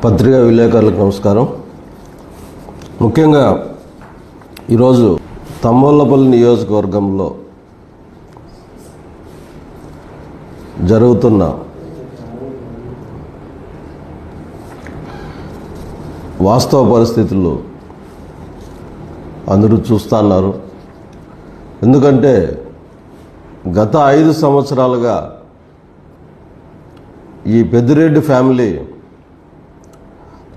పత్రికా విలేకరులకు నమస్కారం. ముఖ్యంగా ఈరోజు తంబోళ్లపల్లి నియోజకవర్గంలో జరుగుతున్న వాస్తవ పరిస్థితులు అందరూ చూస్తున్నారు. ఎందుకంటే గత 5 సంవత్సరాలుగా ఈ పెద్దిరెడ్డి ఫ్యామిలీ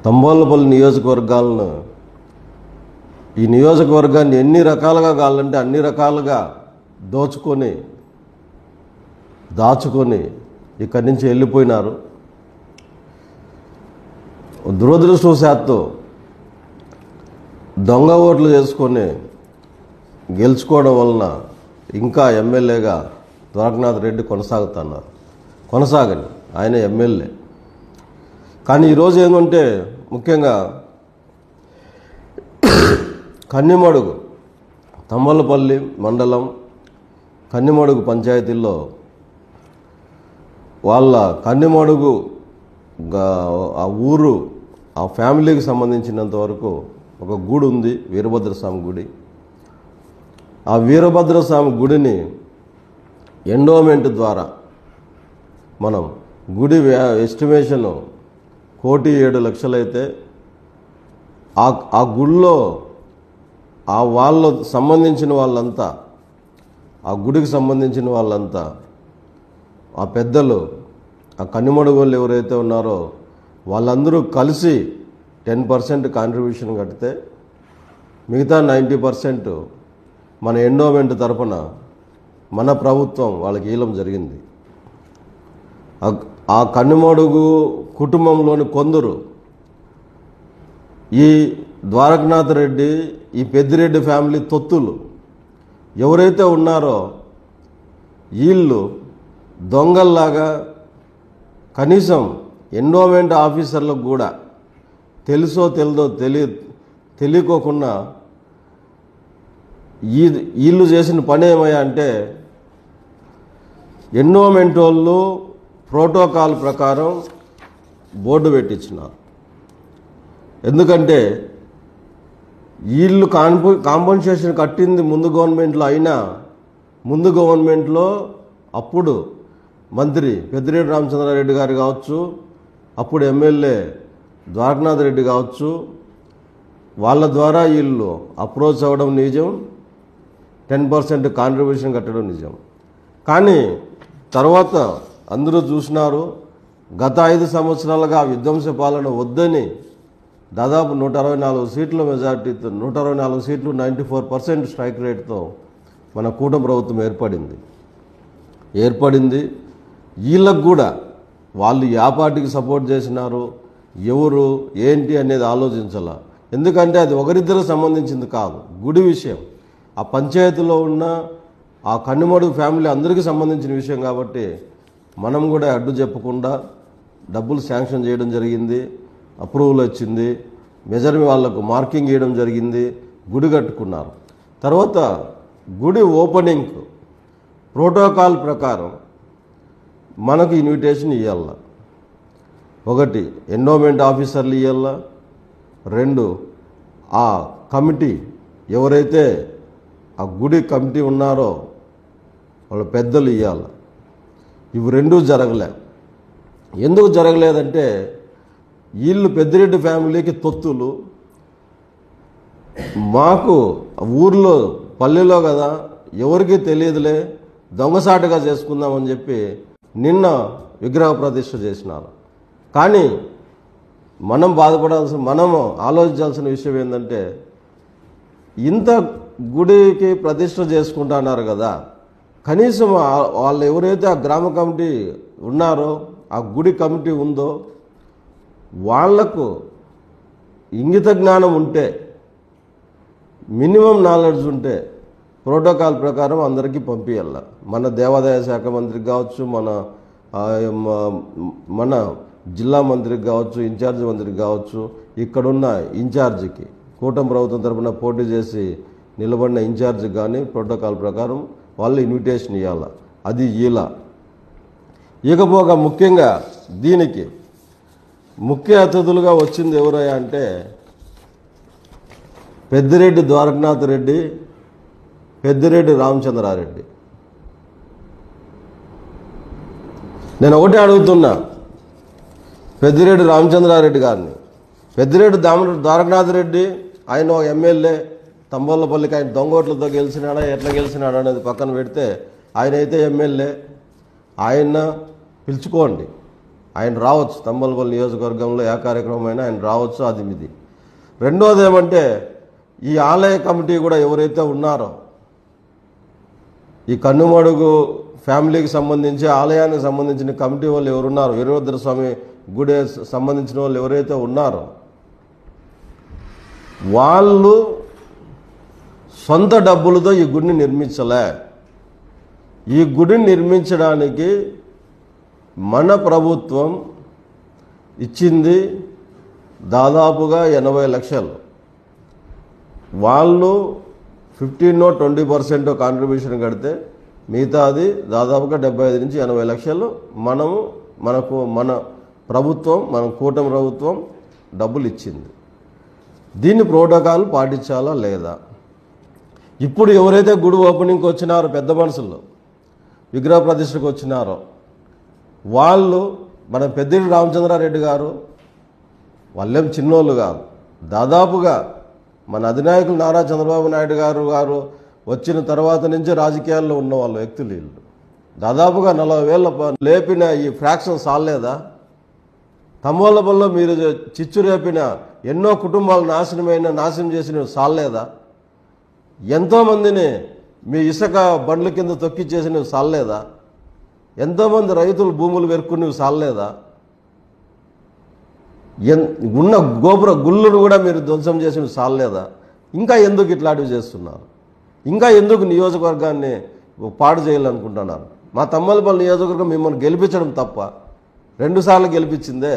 తంబోళ్లపల్లి నియోజకవర్గాలను ఈ నియోజకవర్గాన్ని ఎన్ని రకాలుగా కావాలంటే అన్ని రకాలుగా దాచుకొని ఇక్కడి నుంచి వెళ్ళిపోయినారు. దురదృష్టవశాత్తు దొంగ ఓట్లు చేసుకొని గెలుచుకోవడం వలన ఇంకా ఎమ్మెల్యేగా ద్వారకనాథ్ రెడ్డి కొనసాగని ఆయన ఎమ్మెల్యే. కానీ ఈరోజు ఏంటంటే ముఖ్యంగా కన్నిమడుగు తంబోళ్లపల్లి మండలం కన్నిమడుగు పంచాయతీల్లో వాళ్ళ కన్నిమడుగు ఆ ఊరు ఆ ఫ్యామిలీకి సంబంధించినంత వరకు ఒక గుడి ఉంది, వీరభద్రస్వామి గుడి. ఆ వీరభద్రస్వామి గుడిని ఎండోమెంట్ ద్వారా మనం గుడి ఎస్టిమేషన్ 1,07,00,000 అయితే ఆ గుడిలో ఆ వాళ్ళకు సంబంధించిన వాళ్ళంతా ఆ గుడికి సంబంధించిన వాళ్ళంతా ఆ పెద్దలు ఆ కన్నిమడుగు వాళ్ళు ఎవరైతే ఉన్నారో వాళ్ళందరూ కలిసి 10% కాంట్రిబ్యూషన్ కడితే మిగతా 90% మన ఎండోమెంట్ తరపున మన ప్రభుత్వం వాళ్ళకి ఇవ్వడం జరిగింది. ఆ కన్నిమడుగు కుటుంబంలోని కొందరు ఈ ద్వారకనాథ్ రెడ్డి ఈ పెద్దిరెడ్డి ఫ్యామిలీ తొత్తులు ఎవరైతే ఉన్నారో వీళ్ళు దొంగల్లాగా కనీసం ఎండోమెంట్ ఆఫీసర్లకు కూడా తెలుసో తెలియదో తెలియకోకుండా వీళ్ళు చేసిన పని ఏమయ్యా అంటే ఎండోమెంట్ వాళ్ళు ప్రోటోకాల్ ప్రకారం బోర్డు పెట్టించినారు. ఎందుకంటే వీళ్ళు కాంపన్సేషన్ కట్టింది ముందు గవర్నమెంట్లో అయినా ముందు గవర్నమెంట్లో అప్పుడు మంత్రి పెద్దిరెడ్డి రామచంద్రారెడ్డి గారు కావచ్చు, అప్పుడు ఎమ్మెల్యే ద్వారకనాథ్ రెడ్డి కావచ్చు, వాళ్ళ ద్వారా వీళ్ళు అప్రోచ్ అవ్వడం నిజం, 10% కాంట్రిబ్యూషన్ కట్టడం నిజం. కానీ తర్వాత అందరూ చూసినారు గత 5 సంవత్సరాలుగా విధ్వంస పాలన వద్దని దాదాపు 164 సీట్ల మెజార్టీతో 164 సీట్లు 94% స్ట్రైక్ రేట్తో మన కూటమి ప్రభుత్వం ఏర్పడింది. వీళ్ళకు కూడా వాళ్ళు ఏ పార్టీకి సపోర్ట్ చేసినారు, ఎవరు ఏంటి అనేది ఆలోచించాల. ఎందుకంటే అది ఒకరిద్దరు సంబంధించింది కాదు, గుడి విషయం, ఆ పంచాయతీలో ఉన్న ఆ కన్నిమడుగు ఫ్యామిలీ అందరికీ సంబంధించిన విషయం. కాబట్టి మనం కూడా అడ్డు చెప్పకుండా డబ్బులు శాంక్షన్ చేయడం జరిగింది, అప్రూవల్ వచ్చింది, మెజర్మెంట్ వాళ్లకు మార్కింగ్ ఇవ్వడం జరిగింది, గుడి కట్టుకున్నారు. తర్వాత గుడి ఓపెనింగ్ ప్రోటోకాల్ ప్రకారం మనకు ఇన్విటేషన్ ఇవ్వాల. 1 ఎండోమెంట్ ఆఫీసర్లు ఇవ్వాల, 2 ఆ కమిటీ ఎవరైతే ఆ గుడి కమిటీ ఉన్నారో వాళ్ళ పెద్దలు ఇవ్వాలి. ఇవి 2 జరగలే. ఎందుకు జరగలేదంటే వీళ్ళు పెద్దిరెడ్డి ఫ్యామిలీకి తొత్తులు, మాకు ఊర్లో పల్లెలో కదా ఎవరికి తెలియదులే దొంగసాటుగా చేసుకుందామని చెప్పి నిన్న విగ్రహ ప్రతిష్ఠ చేసినారు. కానీ మనం ఆలోచించాల్సిన విషయం ఏంటంటే ఇంత గుడికి ప్రతిష్ఠ చేసుకుంటున్నారు కదా, కనీసం వాళ్ళు ఎవరైతే ఆ గ్రామ కమిటీ ఉన్నారో ఆ గుడి కమిటీ ఉందో వాళ్లకు ఇంగిత జ్ఞానం ఉంటే, మినిమం నాలెడ్జ్ ఉంటే ప్రోటోకాల్ ప్రకారం అందరికీ పంపించాల. మన దేవాదాయ శాఖ మంత్రికి కావచ్చు, మన జిల్లా మంత్రికి కావచ్చు, ఇన్ఛార్జ్ మంత్రికి కావచ్చు, ఇక్కడున్న ఇన్ఛార్జికి కూటమి ప్రభుత్వం తరఫున పోటీ చేసి నిలబడిన ఇన్ఛార్జ్ కానీ ప్రోటోకాల్ ప్రకారం వాళ్ళు ఇన్విటేషన్ ఇవ్వాలి. అది ఇలా. ఇకపోగా ముఖ్యంగా దీనికి ముఖ్య అతిథులుగా వచ్చింది ఎవరయ్యా అంటే పెద్దిరెడ్డి ద్వారకనాథ్ రెడ్డి, పెద్దిరెడ్డి రామచంద్రారెడ్డి. నేను ఒకటే అడుగుతున్నా పెద్దిరెడ్డి రామచంద్రారెడ్డి గారిని. పెద్దిరెడ్డి ద్వారకనాథ్ రెడ్డి ఆయన ఎమ్మెల్యే, తంబోళ్ళపల్లికి ఆయన దొంగోట్లతో గెలిచినాడా ఎట్లా గెలిచినాడా అనేది పక్కన పెడితే ఆయన అయితే ఎమ్మెల్యే. ఆయన పిలుచుకోండి, ఆయన రావచ్చు. తంబోళ్ళపల్లి నియోజకవర్గంలో ఏ కార్యక్రమం అయినా ఆయన రావచ్చు. అది ఇది. రెండోది ఏమంటే ఈ ఆలయ కమిటీ కూడా ఎవరైతే ఉన్నారో, ఈ కన్నుమడుగు ఫ్యామిలీకి సంబంధించి ఆలయానికి సంబంధించిన కమిటీ వాళ్ళు ఎవరున్నారు, వీరభద్ర స్వామి గుడి సంబంధించిన వాళ్ళు ఎవరైతే ఉన్నారో వాళ్ళు సొంత డబ్బులతో ఈ గుడిని నిర్మించలే. ఈ గుడిని నిర్మించడానికి మన ప్రభుత్వం ఇచ్చింది దాదాపుగా 80 లక్షలు. వాళ్ళు 15-20% కాంట్రిబ్యూషన్ కడితే మిగతాది దాదాపుగా 75 నుంచి 80 లక్షలు మన ప్రభుత్వం, మన కూటమి ప్రభుత్వం డబ్బులు ఇచ్చింది. దీన్ని ప్రోటోకాల్ పాటించాలా లేదా? ఇప్పుడు ఎవరైతే గుడి ఓపెనింగ్కి వచ్చినారో, పెద్ద మనుషులు విగ్రహ ప్రతిష్టకు వచ్చినారో వాళ్ళు, మన పెద్దిరెడ్డి రామచంద్రారెడ్డి గారు వాళ్ళేం చిన్నోళ్ళు కాదు. దాదాపుగా మన అధినాయకులు నారా చంద్రబాబు నాయుడు గారు వచ్చిన తర్వాత నుంచి రాజకీయాల్లో ఉన్న వాళ్ళ వ్యక్తులు వీళ్ళు. దాదాపుగా 40,000 లేపిన ఈ ఫ్రాక్షన్ సాలేదా? తంబోళ్ళపల్లిలో మీరు చిచ్చు రేపిన ఎన్నో కుటుంబాలు నాశనం చేసిన సాలేదా? ఎంతోమందిని మీ ఇసుక బండ్ల కింద తొక్కిచ్చేసినవి సాలేదా? ఎంతోమంది రైతులు భూములు వెరుక్కునేవి సాలేదా? ఉన్న గోపుర గుళ్ళను కూడా మీరు ధ్వంసం చేసినవి సాలేదా? ఇంకా ఎందుకు ఇట్లాంటివి చేస్తున్నారు? ఇంకా ఎందుకు నియోజకవర్గాన్ని పాడు చేయాలనుకుంటున్నారు? మా తంబోళ్ళపల్లి నియోజకవర్గం మిమ్మల్ని గెలిపించడం తప్ప 2 సార్లు గెలిపించిందే.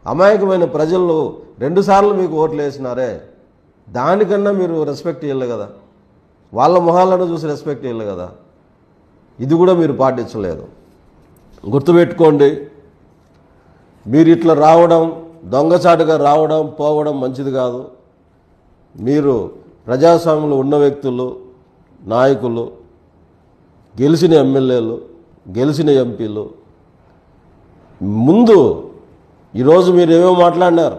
అమాయకమైన ప్రజలు 2 సార్లు మీకు ఓట్లు వేసినారే, దానికన్నా మీరు రెస్పెక్ట్ ఇవ్వాలి కదా. వాళ్ళ మొహాలను చూసి రెస్పెక్ట్ ఇవ్వాలి కదా. ఇది కూడా మీరు పాటించలేదు. గుర్తుపెట్టుకోండి, మీరు ఇట్లా రావడం, దొంగచాటుగా రావడం పోవడం మంచిది కాదు. మీరు ప్రజాస్వామ్యంలో ఉన్న వ్యక్తులు, నాయకులు, గెలిచిన ఎమ్మెల్యేలు, గెలిచిన ఎంపీలు. ముందు ఈరోజు మీరు ఏమేమో మాట్లాడినారు,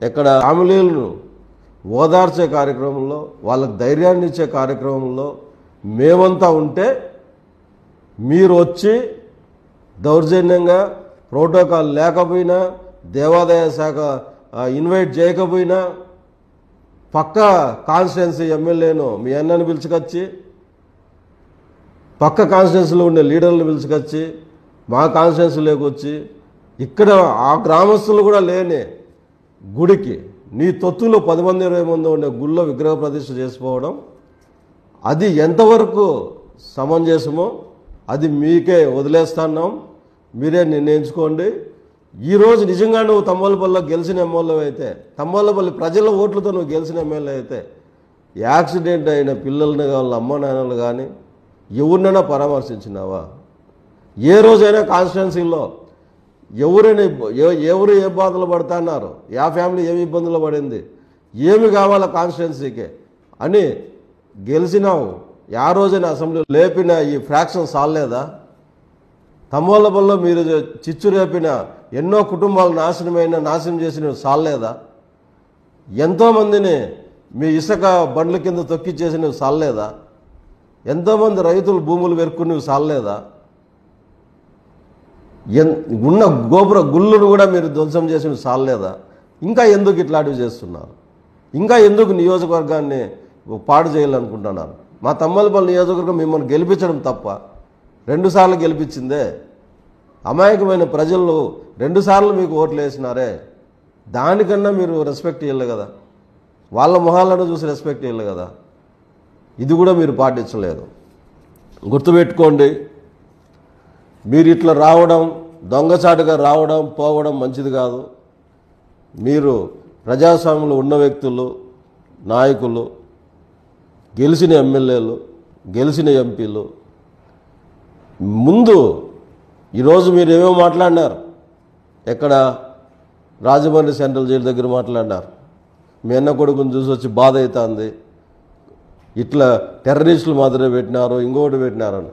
ఎక్కడ ఫ్యామిలీలను ఓదార్చే కార్యక్రమంలో, వాళ్ళకు ధైర్యాన్ని ఇచ్చే కార్యక్రమంలో మేమంతా ఉంటే మీరు వచ్చి దౌర్జన్యంగా ప్రోటోకాల్ లేకపోయినా, దేవాదాయ శాఖ ఇన్వైట్ చేయకపోయినా, పక్క కాన్స్టిట్యున్సీ ఎమ్మెల్యేను మీ అన్నను పిలుచుకొచ్చి, పక్క కాన్స్టిట్యున్సీలో ఉండే లీడర్లను పిలుచుకొచ్చి మా కాన్స్టిట్యున్సీలోకి వచ్చి ఇక్కడ ఆ గ్రామస్తులు కూడా లేని గుడికి నీ తొత్తులో 10 మంది 20 మంది ఉండే గుళ్ళో విగ్రహ ప్రతిష్ఠ చేసుకోవడం, అది ఎంతవరకు సమంజసమో అది మీకే వదిలేస్తున్నాం. మీరే నిర్ణయించుకోండి. ఈరోజు నిజంగా నువ్వు తంబోళ్ళపల్లిలో గెలిచిన ఎమ్మెల్యే అయితే, తంబోళ్ళపల్లి ప్రజల ఓట్లతో నువ్వు గెలిచిన ఎమ్మెల్యే అయితే, యాక్సిడెంట్ అయిన పిల్లల్ని వాళ్ళ అమ్మ నాన్నలు కానీ ఎవరినైనా పరామర్శించినావా? ఏ రోజైనా కాన్స్టిట్యున్సీలో ఎవరు ఏ బాధలు పడుతున్నారు, యా ఫ్యామిలీ ఏమి ఇబ్బందులు పడింది, ఏమి కావాలా కాన్స్టిట్యున్సీకే అని గెలిచినావు? ఆ రోజైనా అసెంబ్లీలో లేపిన ఈ ఫ్రాక్షన్ సాలేదా? తంబోళ్ళపల్లిలో మీరు చిచ్చు రేపిన ఎన్నో కుటుంబాలు నాశనం చేసినవి సాలేదా? ఎంతోమందిని మీ ఇసుక బండ్ల కింద తొక్కిచ్చేసినవి సాలేదా? ఎంతోమంది రైతులు భూములు వెరుక్కునేవి సాలేదా? ఉన్న గోపుర గుళ్ళను కూడా మీరు ధ్వంసం చేసినవి సాలేదా? ఇంకా ఎందుకు ఇట్లాంటివి చేస్తున్నారు? ఇంకా ఎందుకు నియోజకవర్గాన్ని పాడు చేయాలనుకుంటున్నారు? మా తంబోళ్ళపల్లి నియోజకవర్గం మిమ్మల్ని గెలిపించడం తప్ప 2 సార్లు గెలిపించిందే. అమాయకమైన ప్రజలు 2 సార్లు మీకు ఓట్లు వేసినారే, దానికన్నా మీరు రెస్పెక్ట్ ఇవ్వాలి కదా. వాళ్ళ మొహాలను చూసి రెస్పెక్ట్ ఇవ్వాలి కదా. ఇది కూడా మీరు పాటించలేదు. గుర్తుపెట్టుకోండి, మీరు ఇట్లా రావడం, దొంగచాటుగా రావడం పోవడం మంచిది కాదు. మీరు ప్రజాస్వామ్యంలో ఉన్న వ్యక్తులు, నాయకులు, గెలిచిన ఎమ్మెల్యేలు, గెలిచిన ఎంపీలు. ముందు ఈరోజు మీరు ఏమేమో మాట్లాడినారు, ఎక్కడ రాజమండ్రి సెంట్రల్ జైలు దగ్గర మాట్లాడినారు. మీ అన్న కొడుకుని చూసి వచ్చి బాధ అవుతుంది, ఇట్లా టెర్రరిస్టులు మాత్రమే పెట్టినారు, ఇంకొకటి పెట్టినారని.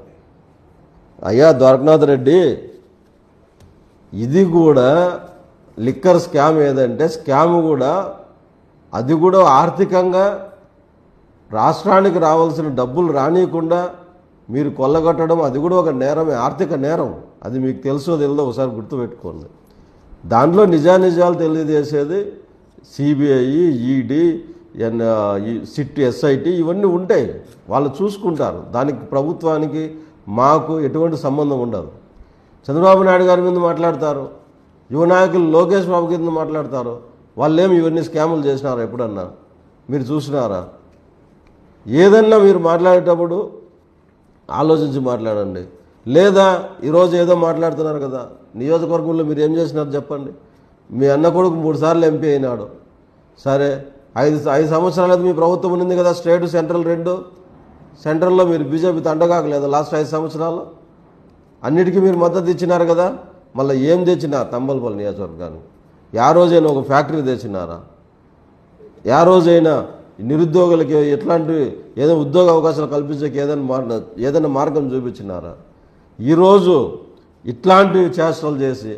అయ్యా ద్వారకనాథ్ రెడ్డి, ఇది కూడా లిక్కర్ స్కామ్ ఏదంటే స్కామ్ కూడా, అది కూడా ఆర్థికంగా రాష్ట్రానికి రావాల్సిన డబ్బులు రానియకుండా మీరు కొల్లగొట్టడం, అది కూడా ఒక నేరమే, ఆర్థిక నేరం. అది మీకు తెలుసో తెలియదో ఒకసారి గుర్తుపెట్టుకోండి. దాంట్లో నిజానిజాలు తెలియజేసేది సిబిఐ, ఈడీ, సిట్, ఎస్ఐటి ఇవన్నీ ఉంటాయి, వాళ్ళు చూసుకుంటారు. దానికి ప్రభుత్వానికి మాకు ఎటువంటి సంబంధం ఉండదు. చంద్రబాబు నాయుడు గారి మీద మాట్లాడతారు, యువ నాయకులు లోకేష్ బాబు కింద మాట్లాడతారు. వాళ్ళేమి ఇవన్నీ స్కాములు చేసినారా ఎప్పుడన్నా మీరు చూసినారా? ఏదన్నా మీరు మాట్లాడేటప్పుడు ఆలోచించి మాట్లాడండి. లేదా ఈరోజు ఏదో మాట్లాడుతున్నారు కదా, నియోజకవర్గంలో మీరు ఏం చేసినారు చెప్పండి. మీ అన్న కొడుకు 3 సార్లు ఎంపీ అయినాడు. సరే, 5 సంవత్సరాలు మీ ప్రభుత్వం ఉంది కదా, స్టేట్ సెంట్రల్ 2. సెంట్రల్లో మీరు బీజేపీతో అండగాకలేదు లాస్ట్ 5 సంవత్సరాలు. అన్నిటికీ మీరు మద్దతు ఇచ్చినారు కదా. మళ్ళీ ఏం తెచ్చినారు తంబలపల్లి నియోజకవర్గానికి? యా రోజైనా ఒక ఫ్యాక్టరీ తెచ్చినారా? యా రోజైనా నిరుద్యోగులకి ఎట్లాంటి ఏదైనా ఉద్యోగ అవకాశాలు కల్పించక ఏదైనా మార్గం చూపించినారా? ఈరోజు ఇట్లాంటి చేష్టలు చేసి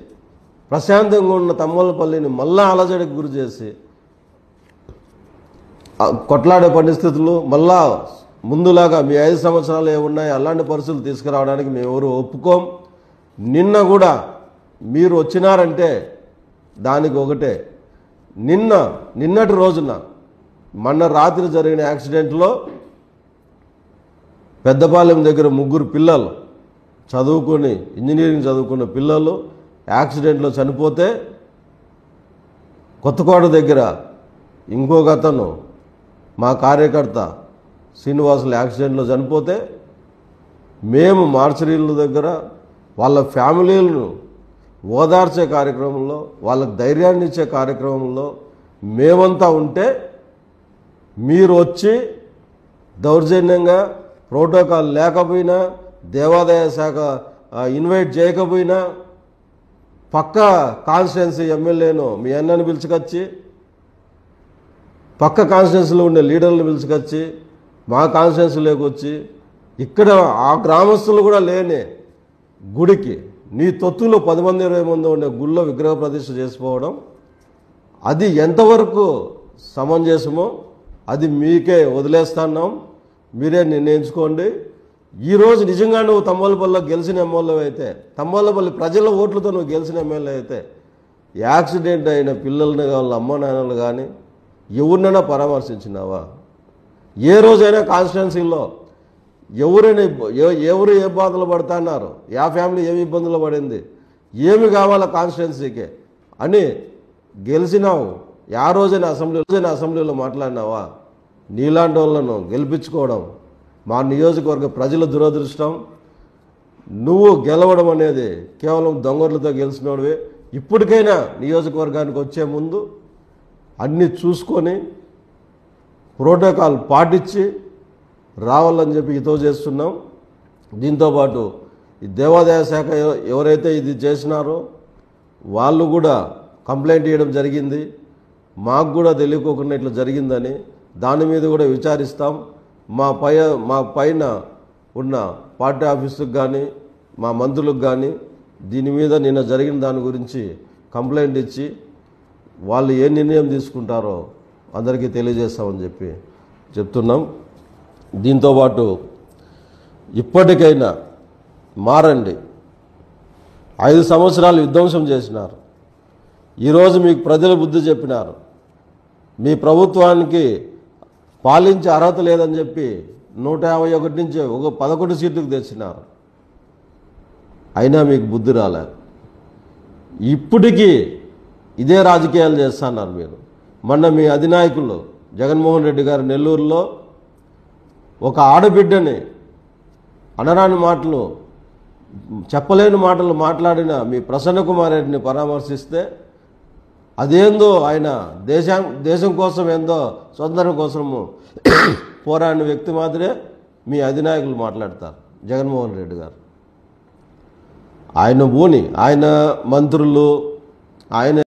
ప్రశాంతంగా ఉన్న తంబలపల్లిని మళ్ళా అలజడికి గురి చేసి కొట్లాడే పరిస్థితులు, మళ్ళా ముందులాగా మీ 5 సంవత్సరాలు ఏమున్నాయి అలాంటి పరిస్థితులు తీసుకురావడానికి మేము ఎవరు ఒప్పుకోం. నిన్న కూడా మీరు వచ్చినారంటే దానికి ఒకటే, నిన్నటి రోజున మొన్న రాత్రి జరిగిన యాక్సిడెంట్లో పెద్దపాలెం దగ్గర 3 పిల్లలు చదువుకొని ఇంజనీరింగ్ చదువుకున్న పిల్లలు యాక్సిడెంట్లో చనిపోతే, కొత్తకోట దగ్గర ఇంకొక అతను మా కార్యకర్త శ్రీనివాసులు యాక్సిడెంట్లో చనిపోతే, మేము మార్చరీల దగ్గర వాళ్ళ ఫ్యామిలీలను ఓదార్చే కార్యక్రమంలో, వాళ్ళకు ధైర్యాన్ని ఇచ్చే కార్యక్రమంలో మేమంతా ఉంటే, మీరు వచ్చి దౌర్జన్యంగా ప్రోటోకాల్ లేకపోయినా, దేవాదాయ శాఖ ఇన్వైట్ చేయకపోయినా, పక్క కాన్స్టిట్యున్సీ ఎమ్మెల్యేను మీ అన్నను పిలుచుకొచ్చి, పక్క కాన్స్టిట్యున్సీలో ఉండే లీడర్లను పిలుచుకొచ్చి మా కాన్స్టిట్యున్సీలోకి వచ్చి, ఇక్కడ ఆ గ్రామస్తులు కూడా లేని గుడికి నీ తొత్తులో 10 మంది 20 మంది ఉండే గుళ్ళో విగ్రహ ప్రతిష్ఠ చేసుకోవడం, అది ఎంతవరకు సమంజసమో అది మీకే వదిలేస్తున్నాం, మీరే నిర్ణయించుకోండి. ఈరోజు నిజంగా నువ్వు తంబలపల్లిలో గెలిచిన ఎమ్మెల్యే అయితే, తంబలపల్లి ప్రజల ఓట్లతో నువ్వు గెలిచిన ఎమ్మెల్యే అయితే, యాక్సిడెంట్ అయిన పిల్లల్ని వాళ్ళ అమ్మ నాన్నలు కానీ ఎవరినైనా పరామర్శించినావా? ఏ రోజైనా కాన్స్టిట్యున్సీలో ఎవరు ఏ బాధలు పడుతున్నారు, యా ఫ్యామిలీ ఏమి ఇబ్బందులు పడింది, ఏమి కావాలా కాన్స్టిట్యున్సీకే అని గెలిచినావు? యా రోజైనా అసెంబ్లీలో మాట్లాడినావా? నీలాంటి వాళ్ళను గెలిపించుకోవడం మా నియోజకవర్గ ప్రజల దురదృష్టం. నువ్వు గెలవడం అనేది కేవలం దొంగలతో గెలిచినోడివే. ఇప్పటికైనా నియోజకవర్గానికి వచ్చే ముందు అన్నీ చూసుకొని ప్రోటోకాల్ పాటించి రావాలని చెప్పి హితవు చేస్తున్నాం. దీంతోపాటు ఈ దేవాదాయ శాఖ ఎవరైతే ఇది చేసినారో వాళ్ళు కూడా కంప్లైంట్ ఇవ్వడం జరిగింది. మాకు కూడా తెలియకోకుండా ఇట్లా జరిగిందని, దాని మీద కూడా విచారిస్తాం. మా పైన ఉన్న పార్టీ ఆఫీసుకు కానీ మా మంత్రులకు కానీ దీని మీద నిన్న జరిగిన దాని గురించి కంప్లైంట్ ఇచ్చి వాళ్ళు ఏ నిర్ణయం తీసుకుంటారో అందరికీ తెలియజేస్తామని చెప్పి చెప్తున్నాం. దీంతోపాటు ఇప్పటికైనా మారండి. 5 సంవత్సరాలు విధ్వంసం చేసినారు. ఈరోజు మీకు ప్రజలు బుద్ధి చెప్పినారు. మీ ప్రభుత్వానికి పాలించే అర్హత లేదని చెప్పి 151 నుంచి 11 సీట్లకు తెచ్చినారు. అయినా మీకు బుద్ధి రాలే. ఇప్పటికీ ఇదే రాజకీయాలు చేస్తున్నారు మీరు. మొన్న మీ అధినాయకులు జగన్మోహన్ రెడ్డి గారు నెల్లూరులో ఒక ఆడబిడ్డని అనరాని మాటలు, చెప్పలేని మాటలు మాట్లాడిన మీ ప్రసన్న కుమార్ రెడ్డిని పరామర్శిస్తే అదేందో ఆయన దేశం కోసం ఏందో స్వతంత్రం కోసము పోరాడిన వ్యక్తి మాత్రమే మీ అధినాయకులు మాట్లాడతారు. జగన్మోహన్ రెడ్డి గారు ఆయన మంత్రులు ఆయన